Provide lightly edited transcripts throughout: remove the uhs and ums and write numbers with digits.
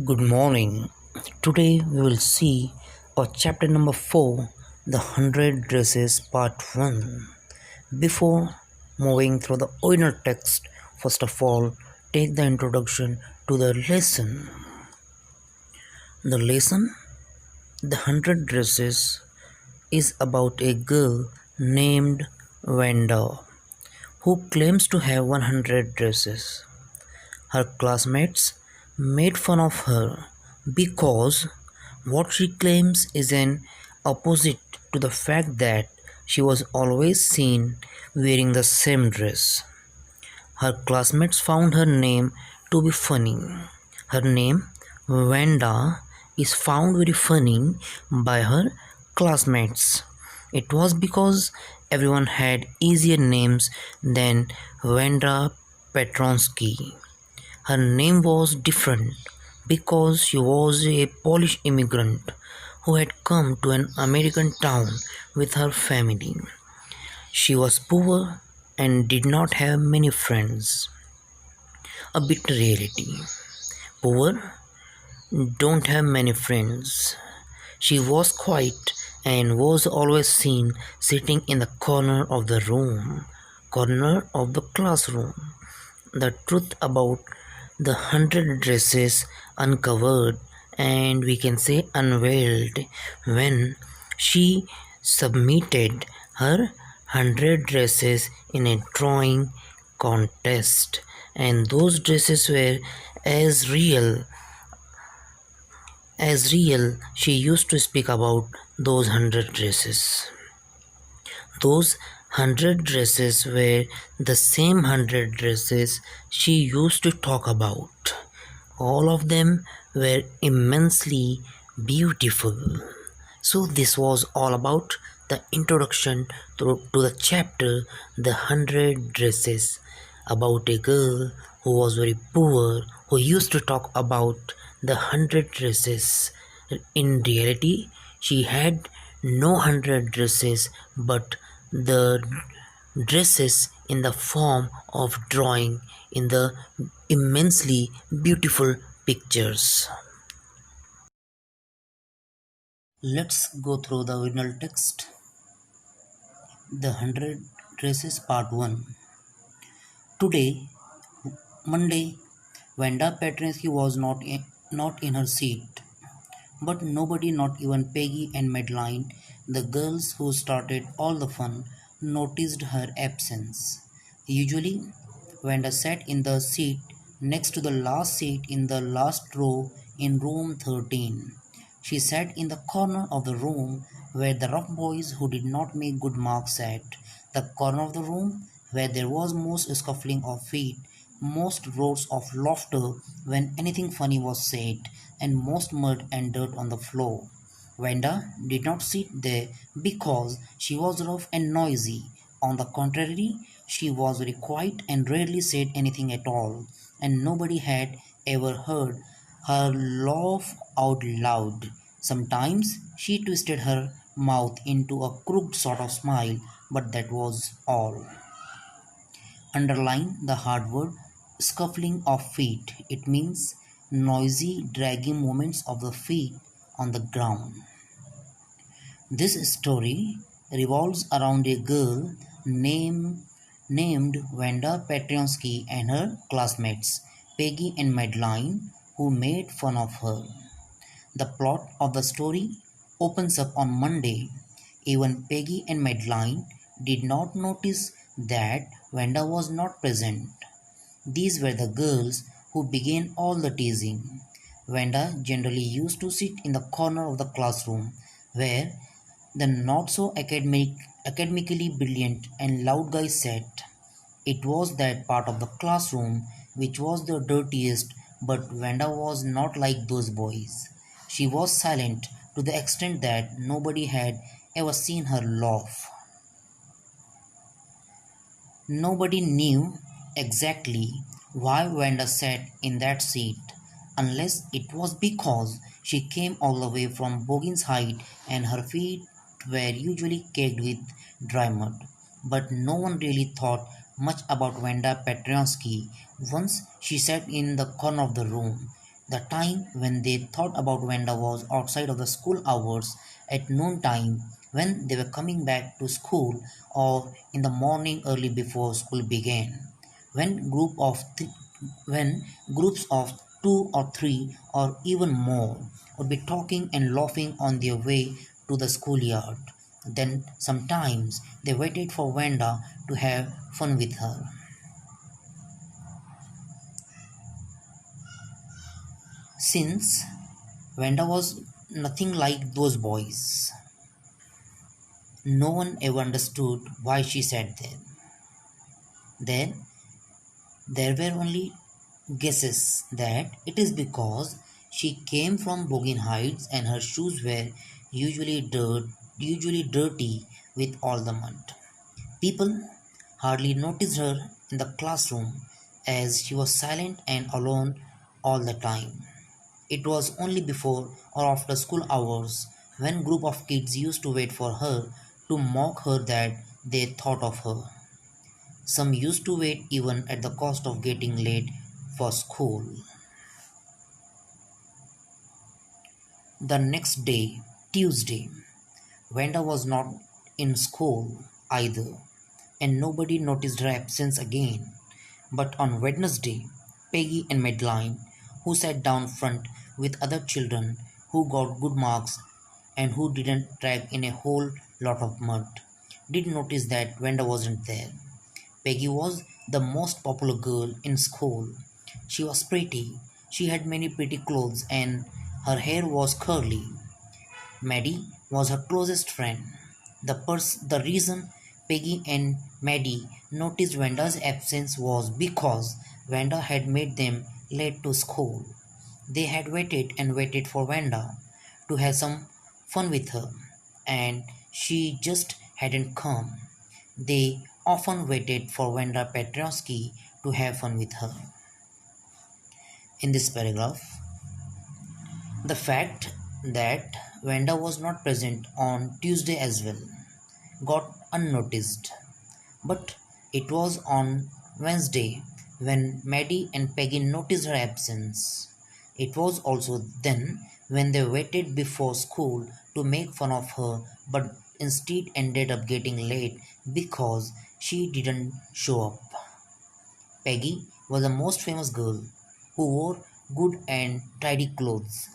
Good morning. Today we will see chapter number 4, The 100 Dresses Part 1. Before moving through the original text, first of all, take the introduction to the lesson. The lesson, The 100 Dresses, is about a girl named Wanda who claims to have 100 dresses. Her classmates made fun of her because what she claims is an opposite to the fact that she was always seen wearing the same dress. Her classmates found her name to be funny. Her name, Vanda, is found very funny by her classmates. It was because everyone had easier names than Vanda Petronsky. Her name was different because she was a Polish immigrant who had come to an American town with her family. She was poor and did not have many friends. A bit reality. Poor, don't have many friends. She was quiet and was always seen sitting in the corner of the classroom. The truth about the 100 dresses uncovered, and we can say unveiled, when she submitted her 100 dresses in a drawing contest, and those dresses were as real. She used to speak about those 100 dresses. Those 100 dresses were the same 100 dresses she used to talk about. All of them were immensely beautiful. So, this was all about the introduction to the chapter The 100 Dresses, about a girl who was very poor who used to talk about the 100 dresses. In reality, she had no 100 dresses but the dresses in the form of drawing in the immensely beautiful pictures. Let's go through the original text. The 100 Dresses Part 1. Today, Monday, Vanda Petrinsky was not in her seat. But nobody, not even Peggy and Madeline, the girls who started all the fun, noticed her absence. Usually, Vanda sat in the seat next to the last seat in the last row in room 13. She sat in the corner of the room where the rough boys who did not make good marks sat, the corner of the room where there was most scuffling of feet, most roars of laughter when anything funny was said, and most mud and dirt on the floor. Vanda did not sit there because she was rough and noisy. On the contrary, she was very quiet and rarely said anything at all, and nobody had ever heard her laugh out loud. Sometimes she twisted her mouth into a crooked sort of smile, but that was all. Underline the hard word scuffling of feet. It means noisy, dragging movements of the feet on the ground. This story revolves around a girl named Vanda Petrionsky and her classmates, Peggy and Madeline, who made fun of her. The plot of the story opens up on Monday. Even Peggy and Madeline did not notice that Vanda was not present. These were the girls who began all the teasing. Vanda generally used to sit in the corner of the classroom where the not so academically brilliant and loud guys sat. It was that part of the classroom which was the dirtiest, but Vanda was not like those boys. She was silent to the extent that nobody had ever seen her laugh. Nobody knew exactly why Vanda sat in that seat, unless it was because she came all the way from Bogin's Height and her feet were usually caked with dry mud. But no one really thought much about Vanda Petrionsky once she sat in the corner of the room. The time when they thought about Vanda was outside of the school hours at noon time when they were coming back to school or in the morning early before school began. When when groups of two or three or even more would be talking and laughing on their way to the schoolyard. Then sometimes they waited for Vanda to have fun with her. Since Vanda was nothing like those boys, no one ever understood why she sat there. Then there were only guesses that it is because she came from Bogin Heights and her shoes were usually dirty with all the mud. People hardly noticed her in the classroom as she was silent and alone all the time. It was only before or after school hours when group of kids used to wait for her to mock her that they thought of her. Some used to wait even at the cost of getting late for school. The next day, Tuesday, Vanda was not in school either, and nobody noticed her absence again. But on Wednesday, Peggy and Madeline, who sat down front with other children who got good marks and who didn't drag in a whole lot of mud, did notice that Vanda wasn't there. Peggy was the most popular girl in school. She was pretty, she had many pretty clothes, and her hair was curly. Maddie was her closest friend. The reason Peggy and Maddie noticed Vanda's absence was because Vanda had made them late to school. They had waited and waited for Vanda to have some fun with her, and she just hadn't come. They often waited for Vanda Petrosky to have fun with her. In this paragraph, the fact that Vanda was not present on Tuesday as well got unnoticed, but it was on Wednesday when Maddie and Peggy noticed her absence. It was also then when they waited before school to make fun of her, but instead ended up getting late because she didn't show up. Peggy was the most famous girl who wore good and tidy clothes.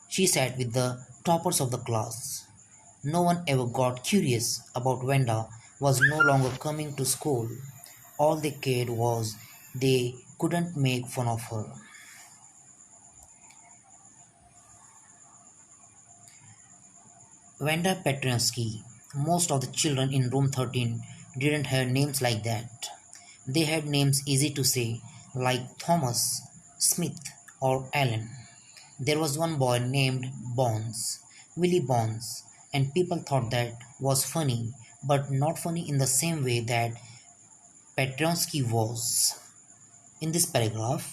She sat with the toppers of the class. No one ever got curious about Vanda was no longer coming to school. All they cared was they couldn't make fun of her. Vanda Petrinsky. Most of the children in room 13 didn't have names like that. They had names easy to say, like Thomas, Smith, or Allen. There was one boy named Bonds, Willie Bonds, and people thought that was funny, but not funny in the same way that Petronsky was. In this paragraph,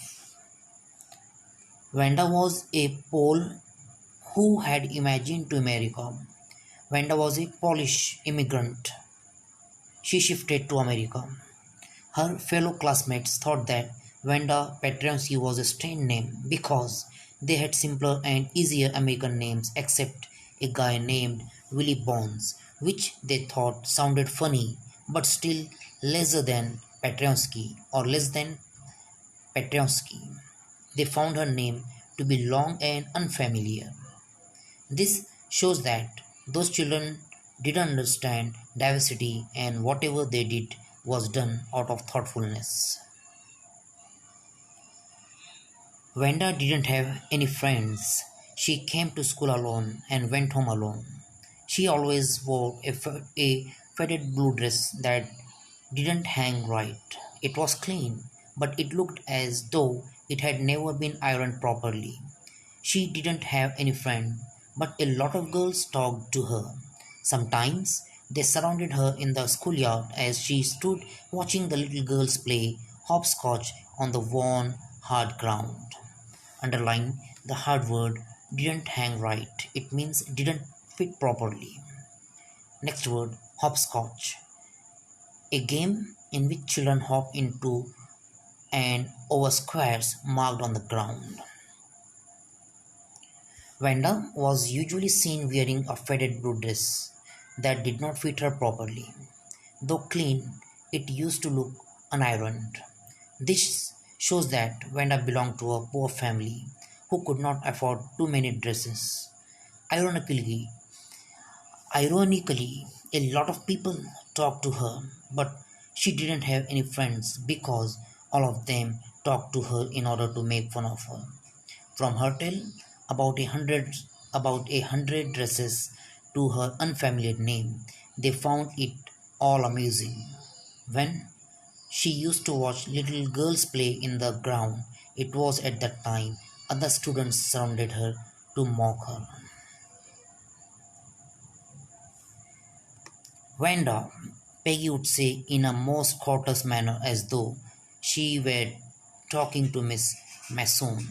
Vanda was a Pole who had imagined to America. Vanda was a Polish immigrant. She shifted to America. Her fellow classmates thought that Vanda Petronsky was a strange name because they had simpler and easier American names except a guy named Willie Bones, which they thought sounded funny but still lesser than Petronsky or less than Petronsky. They found her name to be long and unfamiliar. This shows that those children didn't understand diversity and whatever they did was done out of thoughtfulness. Vanda didn't have any friends. She came to school alone and went home alone. She always wore a faded blue dress that didn't hang right. It was clean, but it looked as though it had never been ironed properly. She didn't have any friend, but a lot of girls talked to her. Sometimes they surrounded her in the schoolyard as she stood watching the little girls play hopscotch on the worn, hard ground. Underline the hard word didn't hang right. It means didn't fit properly. Next word hopscotch. A game in which children hop into and over squares marked on the ground. Vanda was usually seen wearing a faded blue dress that did not fit her properly. Though clean, it used to look unironed. This shows that Vanda belonged to a poor family who could not afford too many dresses. Ironically, Ironically, a lot of people talked to her, but she didn't have any friends because all of them talked to her in order to make fun of her. From her tale about a hundred dresses to her unfamiliar name, they found it all amusing. When she used to watch little girls play in the ground, it was at that time other students surrounded her to mock her. Wanda, Peggy would say in a most courteous manner as though she were talking to Miss Mason.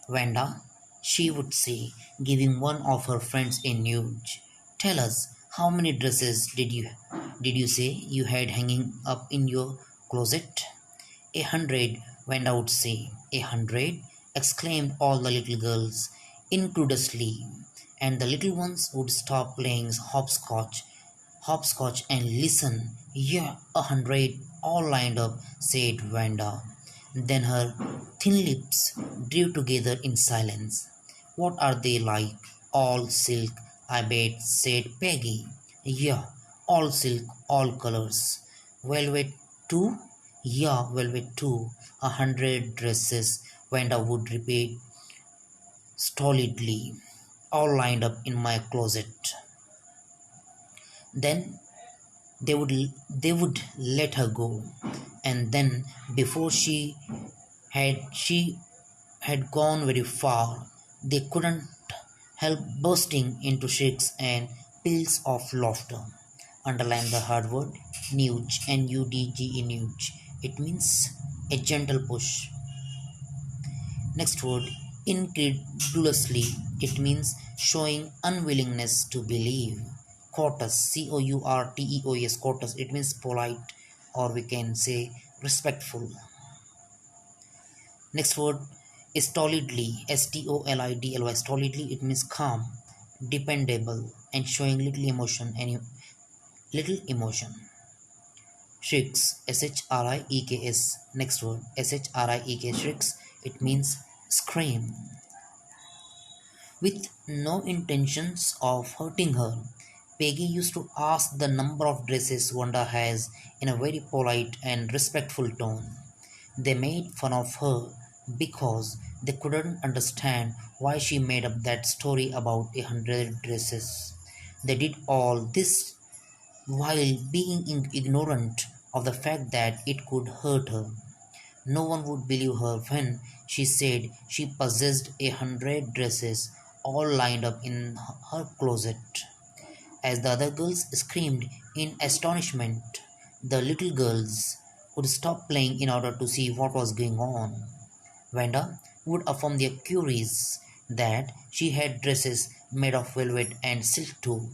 Wanda, she would say, giving one of her friends a nudge. Tell us, how many dresses did you say you had hanging up in your closet? 100, Wanda would say. 100, exclaimed all the little girls, incredulously, and the little ones would stop playing hopscotch and listen. Yeah, 100, all lined up, said Wanda. Then her thin lips drew together in silence. What are they like? All silk, I bet, said Peggy. Yeah, all silk, all colors. Velvet too? Yeah, velvet too. 100 dresses, Wanda would repeat stolidly, all lined up in my closet. Then they would they would let her go, and then before she had gone very far, they couldn't help bursting into shrieks and peals of laughter. Underline the hard word nudge, nudge, nudge. It means a gentle push. Next word, incredulously. It means showing unwillingness to believe. Courteous, Courteous, courteous. It means polite, or we can say respectful. Next word is stolidly, stolidly. Stolidly, it means calm, dependable, and showing little emotion. Any little emotion. Shrieks, shrieks. Next word, shrieks. It means scream. With no intentions of hurting her, Peggy used to ask the number of dresses Wanda has in a very polite and respectful tone. They made fun of her because they couldn't understand why she made up that story about 100 dresses. They did all this while being ignorant of the fact that it could hurt her. No one would believe her when she said she possessed 100 dresses all lined up in her closet. As the other girls screamed in astonishment, the little girls would stop playing in order to see what was going on. Wanda would affirm their queries that she had dresses made of velvet and silk too.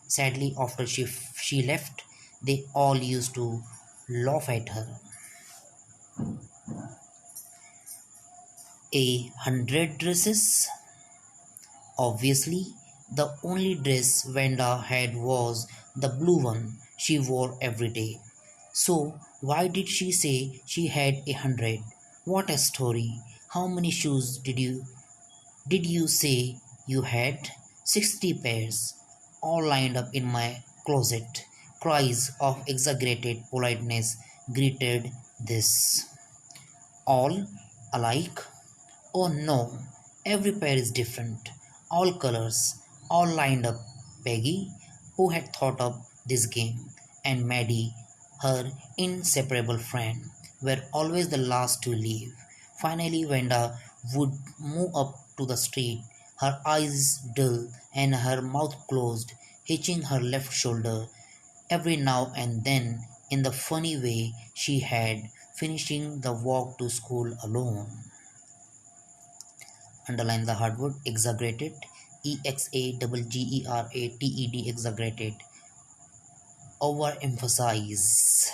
Sadly, after she left, they all used to laugh at her. 100 dresses? Obviously, the only dress Wanda had was the blue one she wore every day. So, why did she say she had 100? What a story! How many shoes did you say you had? 60 pairs, all lined up in my closet. Cries of exaggerated politeness greeted this. All alike? Oh no, every pair is different. All colors, all lined up. Peggy, who had thought up this game, and Maddie, her inseparable friend, were always the last to leave. Finally, Wanda would move up to the street, her eyes dull and her mouth closed, hitching her left shoulder every now and then in the funny way she had, finishing the walk to school alone. Underline the hard word exaggerated, exaggerated, exaggerated. Overemphasize.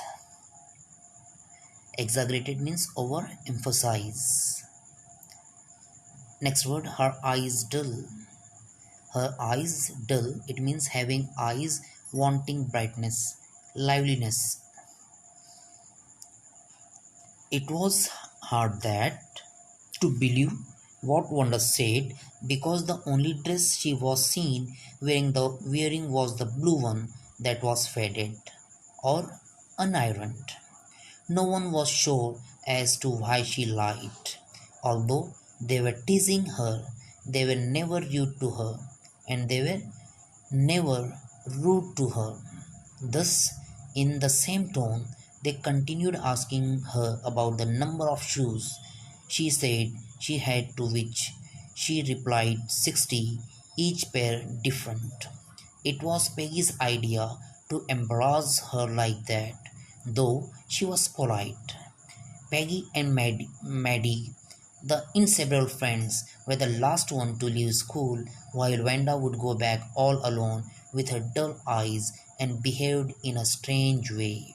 Exaggerated means overemphasize. Next word, her eyes dull. Her eyes dull, it means having eyes wanting brightness, liveliness. It was hard that to believe what Wanda said because the only dress she was seen wearing was the blue one that was faded or unironed. No one was sure as to why she lied. Although they were teasing her, they were never rude to her, and they were never rude to her. Thus, in the same tone, they continued asking her about the number of shoes she said she had, to which she replied 60, each pair different. It was Peggy's idea to embarrass her like that, though she was polite. Peggy and Maddie, the inseparable friends, were the last one to leave school, while Wanda would go back all alone with her dull eyes and behaved in a strange way.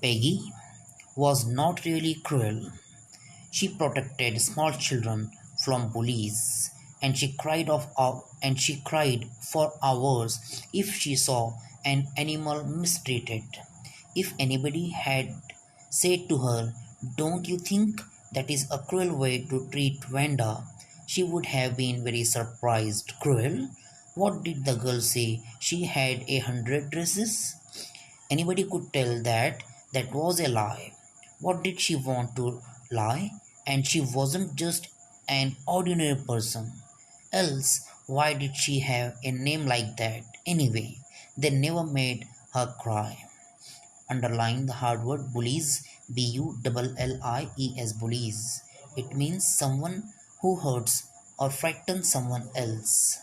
Peggy was not really cruel. She protected small children from bullies, and she cried for hours if she saw an animal mistreated. If anybody had said to her, "Don't you think that is a cruel way to treat Wanda?" she would have been very surprised. Cruel? What did the girl say? She had 100 dresses? Anybody could tell that that was a lie. What did she want to lie? And she wasn't just an ordinary person. Else, why did she have a name like that? Anyway, they never made her cry. Underline the hard word bullies, bullies, bullies. It means someone who hurts or frightens someone else.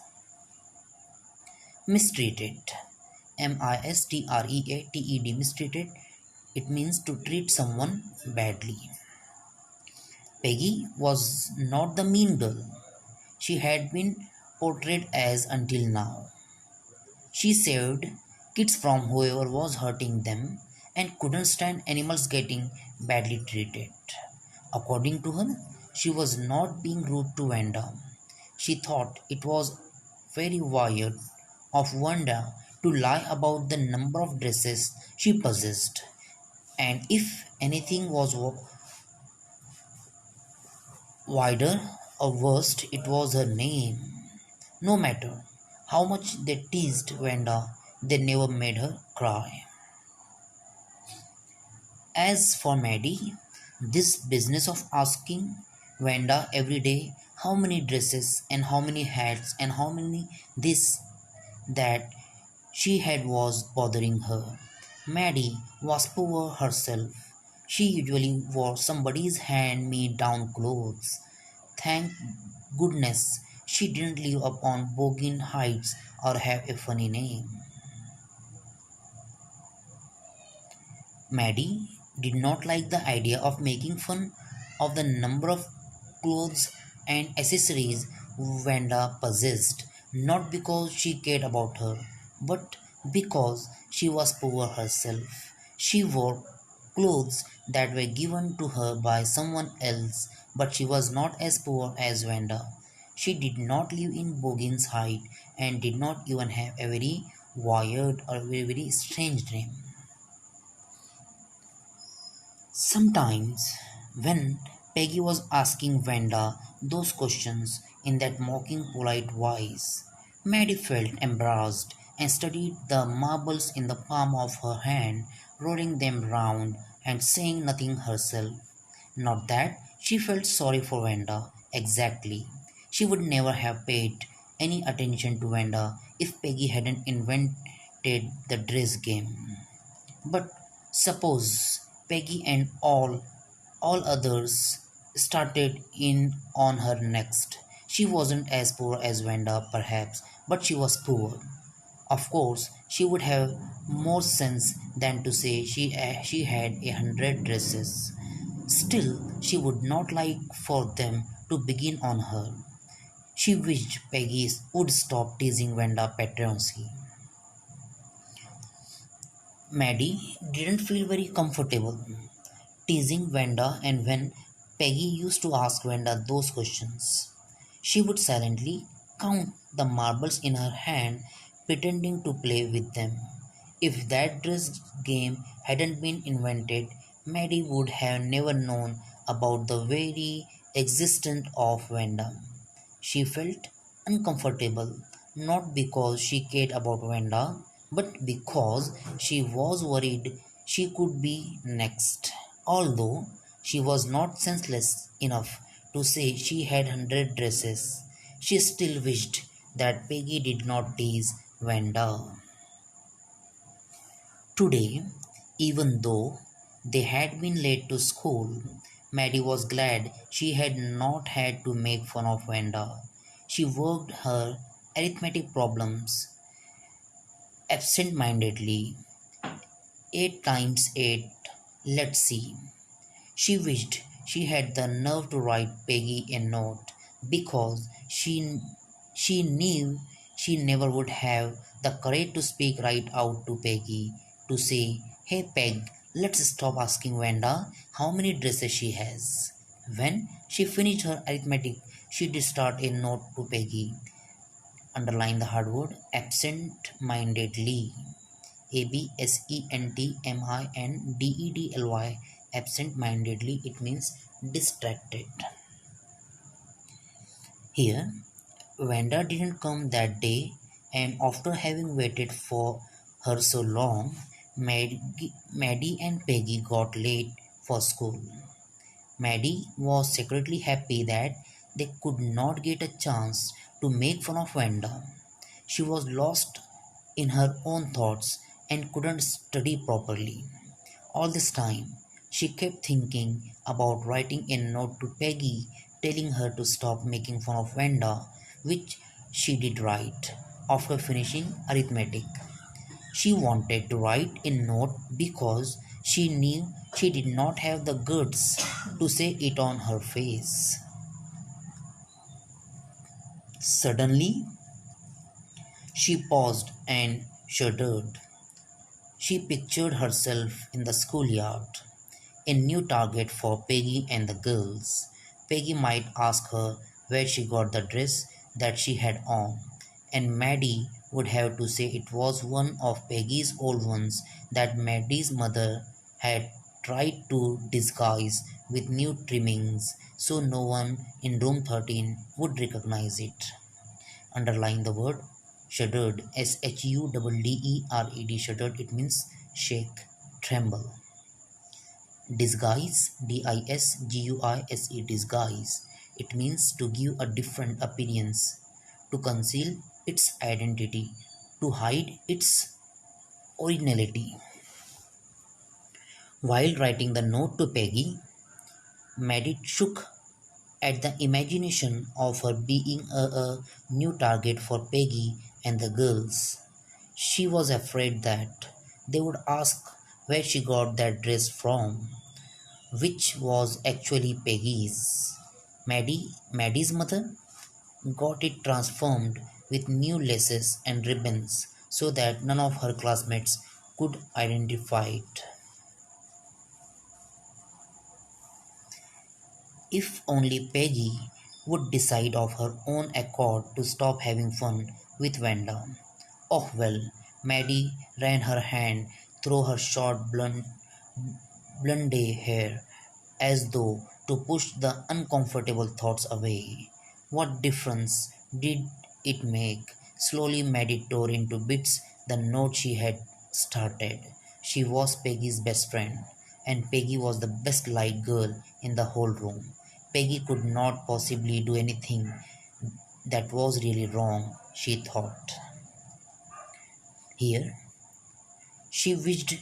Mistreated, mistreated, mistreated. It means to treat someone badly. Peggy was not the mean girl she had been portrayed as until now. She saved kids from whoever was hurting them and couldn't stand animals getting badly treated. According to her, she was not being rude to Wanda. She thought it was very wired of Wanda to lie about the number of dresses she possessed. And if anything was wider or worst, it was her name. No matter how much they teased Wanda, they never made her cry. As for Maddie, this business of asking Wanda every day how many dresses and how many hats and how many this that she had was bothering her. Maddie was poor herself. She usually wore somebody's hand me down clothes. Thank goodness she didn't live upon Bogin Heights or have a funny name. Maddie did not like the idea of making fun of the number of clothes and accessories Wanda possessed, not because she cared about her, but because she was poor herself. She wore clothes that were given to her by someone else, but she was not as poor as Wanda. She did not live in Bogin's Height and did not even have a very wired or very strange name. Sometimes, when Peggy was asking Wanda those questions in that mocking, polite voice, Maddie felt embarrassed and studied the marbles in the palm of her hand, rolling them round and saying nothing herself. Not that she felt sorry for Wanda, exactly. She would never have paid any attention to Wanda if Peggy hadn't invented the dress game. But suppose Peggy and all others started in on her next. She wasn't as poor as Wanda, perhaps, but she was poor. Of course, she would have more sense than to say she had 100 dresses. Still, she would not like for them to begin on her. She wished Peggy would stop teasing Wanda patriotically. Maddie didn't feel very comfortable teasing Wanda, and when Peggy used to ask Wenda those questions. She would silently count the marbles in her hand, pretending to play with them. If that dress game hadn't been invented, Maddie would have never known about the very existence of Wenda. She felt uncomfortable, not because she cared about Wenda, but because she was worried she could be next. Although she was not senseless enough to say she had 100 dresses, she still wished that Peggy did not tease Wanda. Today, even though they had been late to school, Maddie was glad she had not had to make fun of Wanda. She worked her arithmetic problems absent mindedly. 8 times 8, let's see. She wished she had the nerve to write Peggy a note because she knew she never would have the courage to speak right out to Peggy to say, "Hey Peg, let's stop asking Wanda how many dresses she has." When she finished her arithmetic, she did start a note to Peggy. Underline the hard word absent mindedly. absentmindedly. Absent mindedly, it means distracted. Here, Wanda didn't come that day, and after having waited for her so long, Maddie and Peggy got late for school. Maddie was secretly happy that they could not get a chance to make fun of Wanda. She was lost in her own thoughts and couldn't study properly. All this time, she kept thinking about writing a note to Peggy telling her to stop making fun of Wanda, which she did write after finishing arithmetic. She wanted to write a note because she knew she did not have the guts to say it on her face. Suddenly, she paused and shuddered. She pictured herself in the schoolyard, a new target for Peggy and the girls. Peggy might ask her where she got the dress that she had on, and Maddie would have to say it was one of Peggy's old ones that Maddie's mother had tried to disguise with new trimmings so no one in room 13 would recognize it. Underline the word shuddered, shuddered, shuddered, it means shake, tremble. Disguise, disguise, disguise. It means to give a different appearance, to conceal its identity, to hide its originality. While writing the note to Peggy, Maddie shook at the imagination of her being a new target for Peggy and the girls. She was afraid that they would ask where she got that dress from, which was actually Peggy's. Maddie's mother got it transformed with new laces and ribbons so that none of her classmates could identify it. If only Peggy would decide of her own accord to stop having fun with Wanda. Oh well, Maddie ran her hand through her short blonde hair as though to push the uncomfortable thoughts away. What difference did it make? Slowly Maddie tore into bits the note she had started. She was Peggy's best friend, and Peggy was the best liked girl in the whole room. Peggy could not possibly do anything that was really wrong, she thought. Here, she wished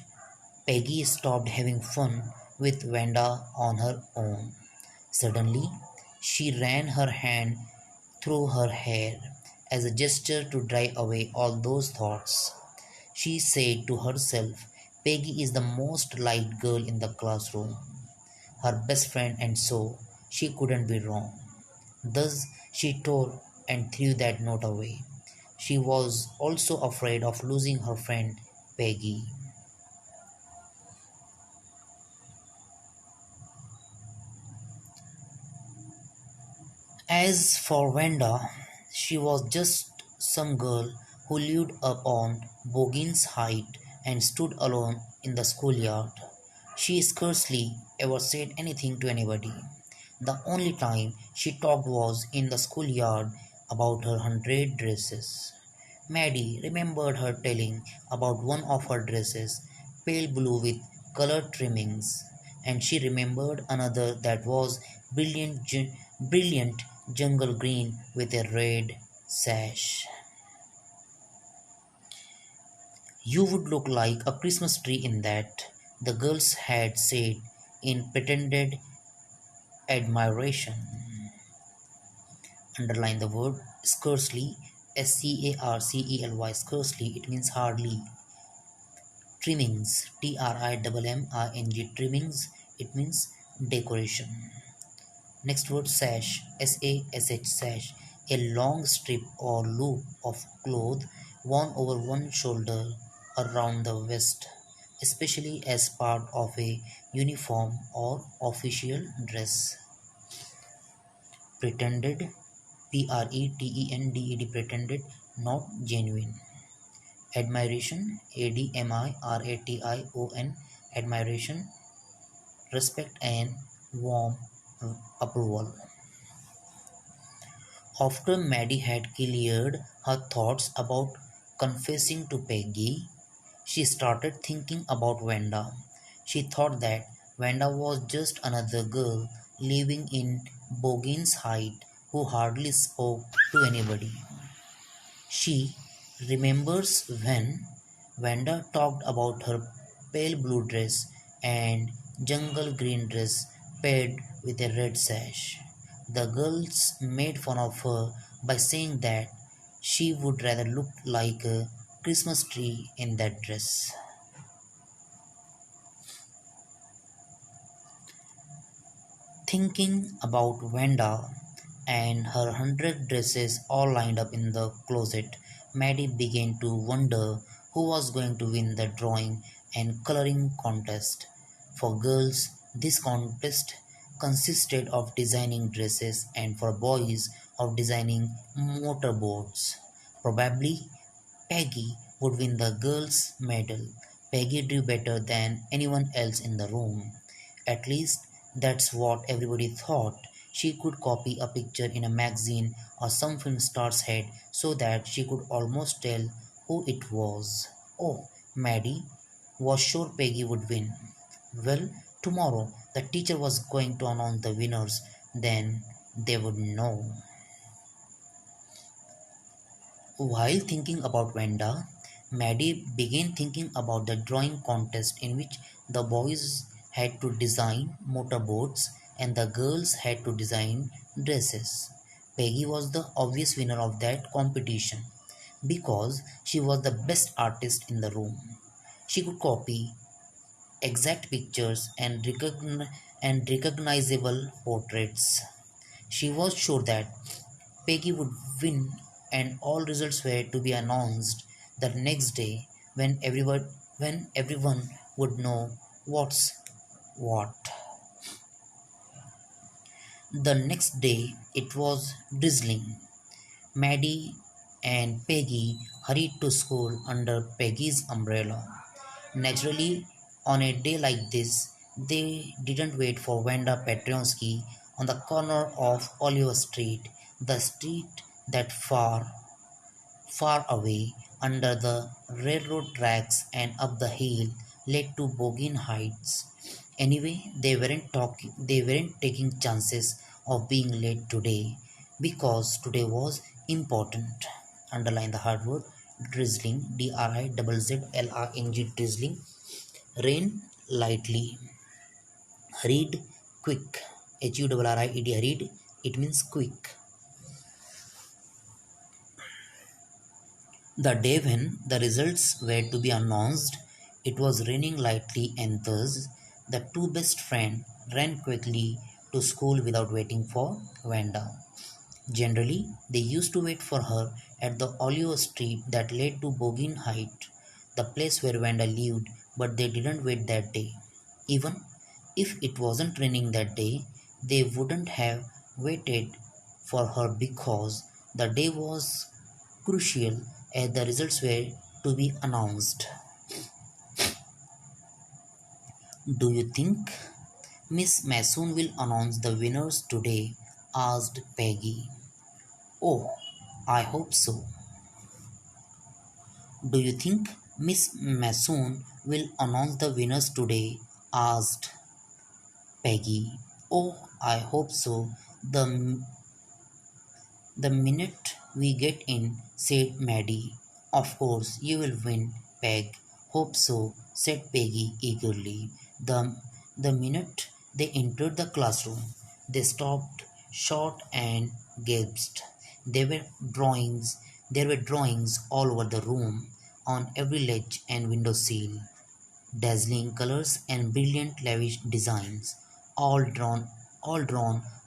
Peggy stopped having fun with Wanda on her own. Suddenly, she ran her hand through her hair as a gesture to drive away all those thoughts. She said to herself, Peggy is the most liked girl in the classroom, her best friend, and so she couldn't be wrong. Thus, she tore and threw that note away. She was also afraid of losing her friend Peggy. As for Wanda, she was just some girl who lived up on Bogin's height and stood alone in the schoolyard. She scarcely ever said anything to anybody. The only time she talked was in the schoolyard about her 100 dresses. Maddie remembered her telling about one of her dresses, pale blue with colored trimmings, and she remembered another that was brilliant jungle green with a red sash. You would look like a Christmas tree in that, the girls had said in pretended admiration. Underline the word scarcely, Scarcely, scarcely, it means hardly. Trimmings, trimmings, it means decoration. Next word sash, sash, a long strip or loop of cloth worn over one shoulder around the waist, especially as part of a uniform or official dress. Pretended, pretended, not genuine. Admiration, admiration, respect and warm approval. After Maddie had cleared her thoughts about confessing to Peggy, she started thinking about Wanda. She thought that Wanda was just another girl living in Bogin's height who hardly spoke to anybody. She remembers when Wanda talked about her pale blue dress and jungle green dress paired with a red sash. The girls made fun of her by saying that she would rather look like a Christmas tree in that dress. Thinking about Wanda and her 100 dresses all lined up in the closet, Maddie began to wonder who was going to win the drawing and coloring contest. For girls, this contest consisted of designing dresses, and for boys, of designing motorboats. Probably Peggy would win the girls' medal. Peggy drew better than anyone else in the room. At least that's what everybody thought. She could copy a picture in a magazine or some film star's head so that she could almost tell who it was. Oh, Maddie was sure Peggy would win. Well, tomorrow the teacher was going to announce the winners, then they would know. While thinking about Wanda, Maddie began thinking about the drawing contest in which the boys had to design motorboats and the girls had to design dresses. Peggy was the obvious winner of that competition because she was the best artist in the room. She could copy exact pictures and recognizable portraits. She was sure that Peggy would win, and all results were to be announced the next day when everyone would know what's what. The next day it was drizzling. Maddie and Peggy hurried to school under Peggy's umbrella. Naturally, on a day like this, they didn't wait for Wanda Petronsky on the corner of Oliver Street, the street that far away under the railroad tracks and up the hill led to Bogin Heights. Anyway, they weren't taking chances of being late today because today was important. Underline the hard word drizzling, drizzling. Rain lightly. Hurried quick. Hurried. It means quick. The day when the results were to be announced, it was raining lightly, and thus the two best friends ran quickly to school without waiting for Wanda. Generally, they used to wait for her at the Olive Street that led to Bogin Height, the place where Wanda lived, but they didn't wait that day. Even if it wasn't raining that day, they wouldn't have waited for her because the day was crucial as the results were to be announced. Do you think Miss Mason will announce the winners today? Asked Peggy. Oh, I hope so. Do you think Miss Mason will announce the winners today? Asked Peggy. Oh, I hope so. The minute we get in, said Maddie. Of course, you will win, Peg. Hope so, said Peggy eagerly. The minute they entered the classroom, they stopped short and gasped. There were drawings, there were drawings all over the room, on every ledge and window sill dazzling colors and brilliant lavish designs, all drawn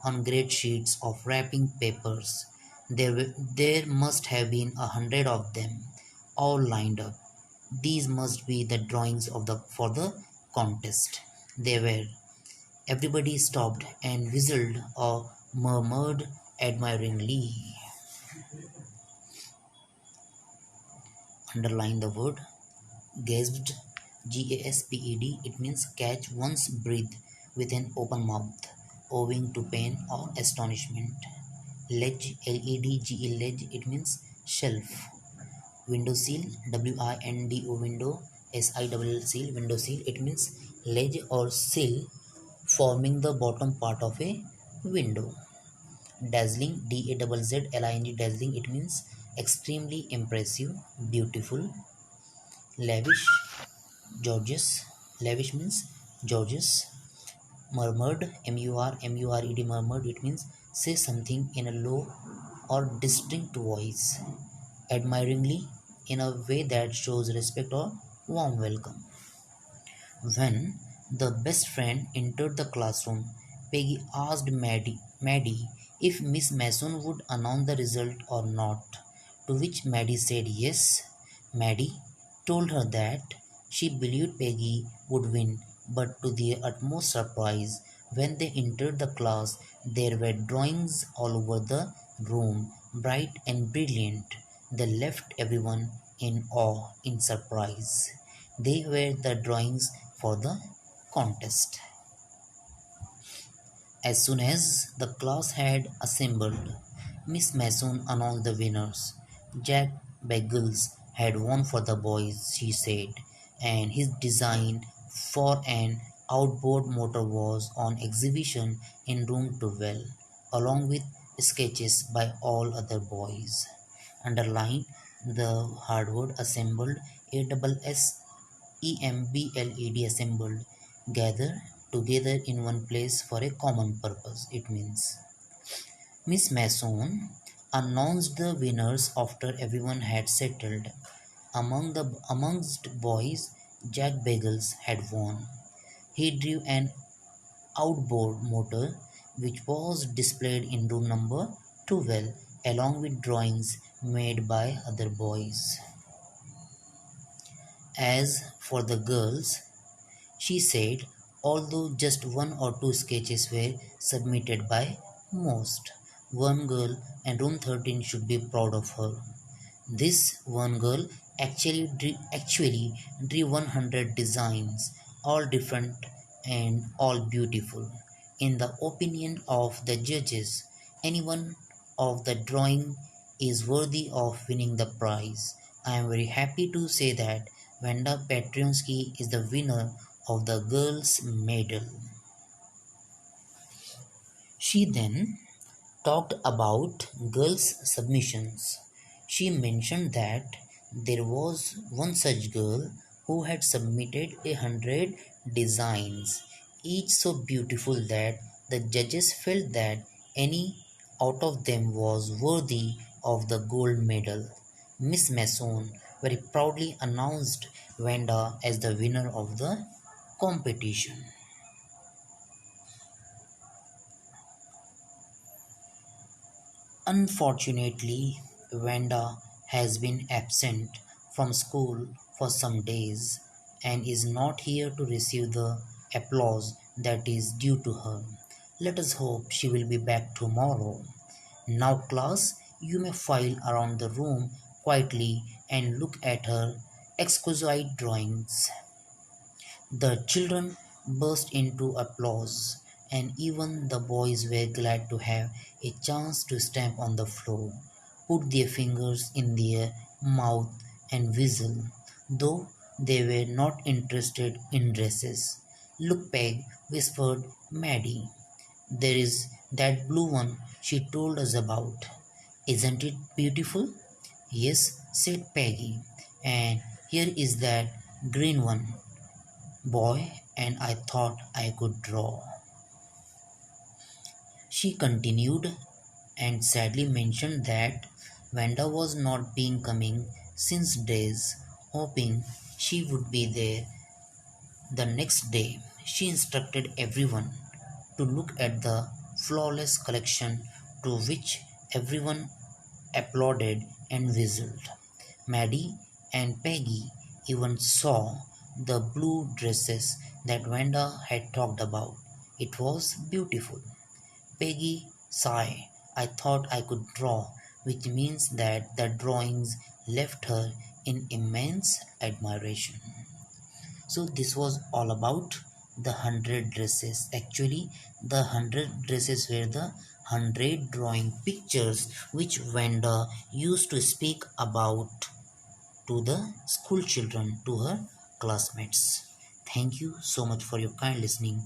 on great sheets of wrapping papers. There must have been 100 of them, all lined up. These must be the drawings of the for the contest. They were. Everybody stopped and whistled or murmured admiringly. Underline the word gasped, GASPED. It means catch one's breath with an open mouth, owing to pain or astonishment. Ledge, LEDGE, ledge. It means shelf. Window sill, WINDO, window, SILL, sill, window sill. It means ledge or sill forming the bottom part of a window. Dazzling, DAZZLING, dazzling. It means extremely impressive, beautiful. Lavish, Georges. Lavish means Georges. Murmured, MURMURED, murmured. It means say something in a low or distinct voice, admiringly, in a way that shows respect or warm welcome. When the best friend entered the classroom, Peggy asked Maddie if Miss Mason would announce the result or not, to which Maddie said yes. Maddie told her that she believed Peggy would win, but to their utmost surprise, when they entered the class, there were drawings all over the room, bright and brilliant. They left everyone in awe, in surprise. They were the drawings for the contest. As soon as the class had assembled, Miss Mason announced the winners. Jack Bagels had won for the boys, she said, and his design for an outboard motor was on exhibition in room 12, along with sketches by all other boys. Underline the hard word assembled, ASSEMBLED, assembled, gather together in one place for a common purpose. It means Miss Mason announced the winners after everyone had settled. Amongst boys, Jack Bagels had won. He drew an outboard motor which was displayed in room number 12 along with drawings made by other boys. As for the girls, she said, although just one or two sketches were submitted by most, one girl in room 13 should be proud of her. This one girl actually drew 100 designs, all different and all beautiful. In the opinion of the judges, anyone of the drawing is worthy of winning the prize. I am very happy to say that Vanda Petrionsky is the winner of the girls' medal. She then talked about girls' submissions. She mentioned that there was one such girl who had submitted 100 designs, each so beautiful that the judges felt that any out of them was worthy of the gold medal. Miss Mason very proudly announced Vanda as the winner of the competition. Unfortunately, Vanda has been absent from school for some days and is not here to receive the applause that is due to her. Let us hope she will be back tomorrow. Now, class, you may file around the room quietly and look at her exquisite drawings. The children burst into applause, and even the boys were glad to have a chance to stamp on the floor, put their fingers in their mouth, and whistle, though they were not interested in dresses. Look, Peg, whispered Maddie. There is that blue one she told us about. Isn't it beautiful? Yes, said Peggy. And here is that green one, boy, and I thought I could draw. She continued and sadly mentioned that Vanda was not been coming since days, hoping she would be there the next day. She instructed everyone to look at the flawless collection, to which everyone applauded and whistled. Maddie and Peggy even saw the blue dresses that Vanda had talked about. It was beautiful. Peggy sighed. I thought I could draw, which means that the drawings left her in immense admiration. So this was all about the 100 dresses. Actually, the 100 dresses were the 100 drawing pictures which Vanda used to speak about to the school children, to her classmates. Thank you so much for your kind listening.